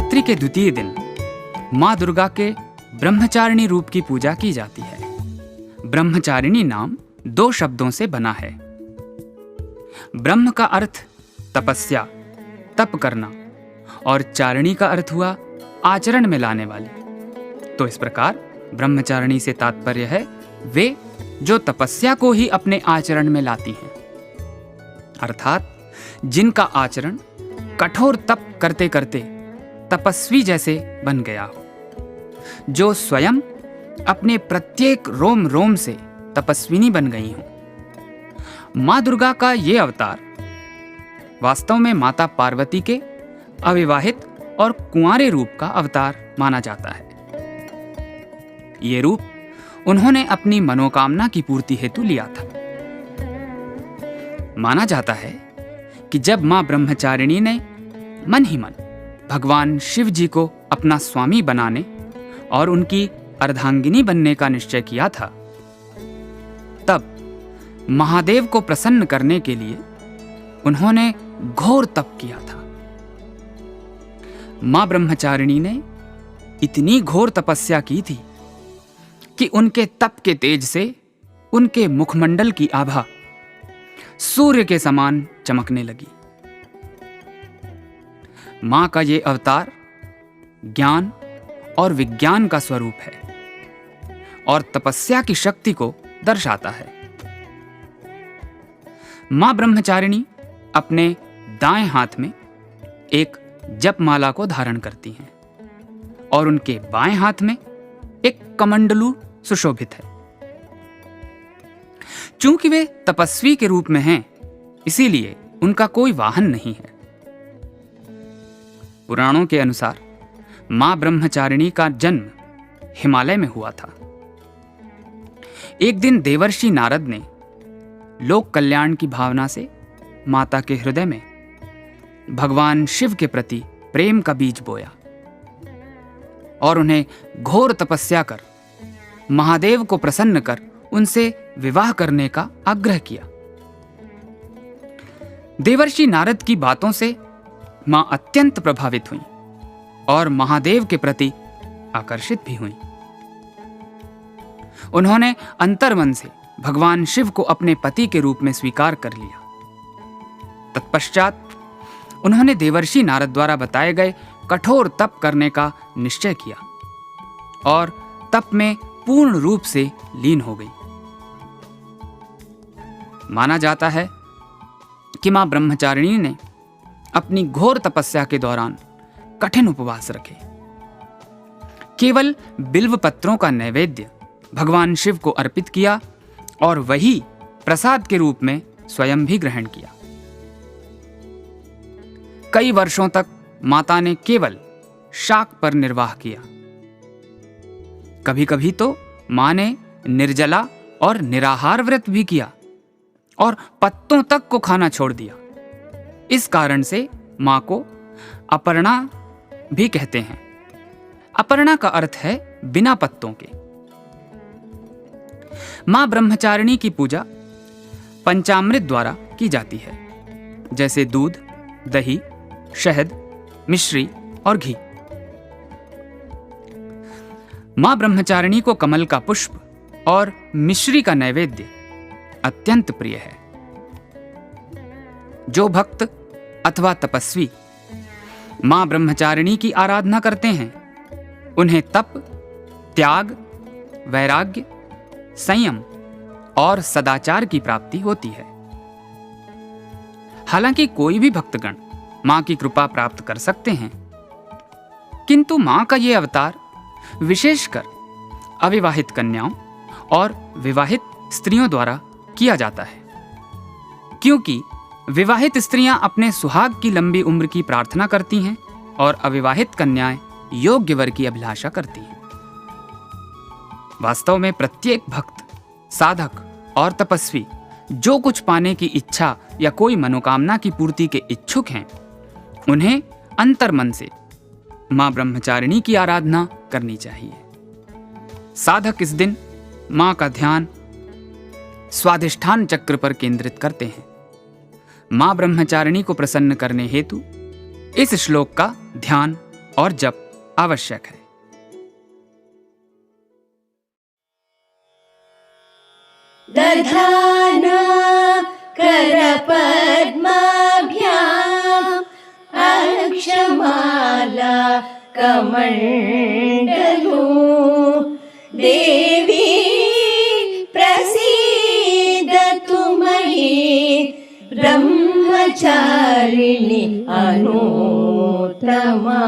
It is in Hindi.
नवरात्रि के द्वितीय दिन माँ दुर्गा के ब्रह्मचारिणी रूप की पूजा की जाती है। ब्रह्मचारिणी नाम 2 शब्दों से बना है। ब्रह्म का अर्थ तपस्या, तप करना, और चारिणी का अर्थ हुआ आचरण में लाने वाली। तो इस प्रकार ब्रह्मचारिणी से तात्पर्य है वे जो तपस्या को ही अपने आचरण में लाती हैं, अर्थात जिनका आचरण कठोर तप करते करते तपस्वी जैसे बन गया हो, जो स्वयं अपने प्रत्येक रोम रोम से तपस्विनी बन गई हों। माँ दुर्गा का ये अवतार वास्तव में माता पार्वती के अविवाहित और कुंवारे रूप का अवतार माना जाता है। ये रूप उन्होंने अपनी मनोकामना की पूर्ति हेतु लिया था। माना जाता है कि जब मां ब्रह्मचारिणी ने मन ही मन भगवान शिव जी को अपना स्वामी बनाने और उनकी अर्धांगिनी बनने का निश्चय किया था, तब महादेव को प्रसन्न करने के लिए उन्होंने घोर तप किया था। मां ब्रह्मचारिणी ने इतनी घोर तपस्या की थी कि उनके तप के तेज से उनके मुखमंडल की आभा सूर्य के समान चमकने लगी। मां का ये अवतार ज्ञान और विज्ञान का स्वरूप है और तपस्या की शक्ति को दर्शाता है। मां ब्रह्मचारिणी अपने दाएं हाथ में एक जपमाला को धारण करती हैं और उनके बाएं हाथ में एक कमंडलू सुशोभित है। चूंकि वे तपस्वी के रूप में हैं, इसीलिए उनका कोई वाहन नहीं है। पुराणों के अनुसार मां ब्रह्मचारिणी का जन्म हिमालय में हुआ था। एक दिन देवर्षि नारद ने लोक कल्याण की भावना से माता के हृदय में भगवान शिव के प्रति प्रेम का बीज बोया और उन्हें घोर तपस्या कर महादेव को प्रसन्न कर उनसे विवाह करने का आग्रह किया। देवर्षि नारद की बातों से मां अत्यंत प्रभावित हुई और महादेव के प्रति आकर्षित भी हुई। उन्होंने अंतर्मन से भगवान शिव को अपने पति के रूप में स्वीकार कर लिया। तत्पश्चात उन्होंने देवर्षि नारद द्वारा बताए गए कठोर तप करने का निश्चय किया और तप में पूर्ण रूप से लीन हो गई। माना जाता है कि मां ब्रह्मचारिणी ने अपनी घोर तपस्या के दौरान कठिन उपवास रखे। केवल बिल्व पत्रों का नैवेद्य भगवान शिव को अर्पित किया और वही प्रसाद के रूप में स्वयं भी ग्रहण किया। कई वर्षों तक माता ने केवल शाक पर निर्वाह किया। कभी कभी तो मां ने निर्जला और निराहार व्रत भी किया और पत्तों तक को खाना छोड़ दिया। इस कारण से मां को अपर्णा भी कहते हैं। अपर्णा का अर्थ है बिना पत्तों के। मां ब्रह्मचारिणी की पूजा पंचामृत द्वारा की जाती है, जैसे दूध, दही, शहद, मिश्री और घी। मां ब्रह्मचारिणी को कमल का पुष्प और मिश्री का नैवेद्य अत्यंत प्रिय है। जो भक्त अथवा तपस्वी मां ब्रह्मचारिणी की आराधना करते हैं, उन्हें तप, त्याग, वैराग्य, संयम और सदाचार की प्राप्ति होती है। हालांकि कोई भी भक्तगण मां की कृपा प्राप्त कर सकते हैं, किंतु मां का यह अवतार विशेषकर अविवाहित कन्याओं और विवाहित स्त्रियों द्वारा किया जाता है, क्योंकि विवाहित स्त्रियां अपने सुहाग की लंबी उम्र की प्रार्थना करती हैं और अविवाहित कन्याएं योग्य वर की अभिलाषा करती हैं। वास्तव में प्रत्येक भक्त, साधक और तपस्वी जो कुछ पाने की इच्छा या कोई मनोकामना की पूर्ति के इच्छुक हैं, उन्हें अंतर्मन से मां ब्रह्मचारिणी की आराधना करनी चाहिए। साधक इस दिन मां का ध्यान स्वाधिष्ठान चक्र पर केंद्रित करते हैं। मां ब्रह्मचारिणी को प्रसन्न करने हेतु इस श्लोक का ध्यान और जप आवश्यक है। दधाना करपद्माभ्याम् अक्षमाला कमण्डलू देवी प्रसीदतु मयि ब्रह्मचारिणि अनुत्तमा।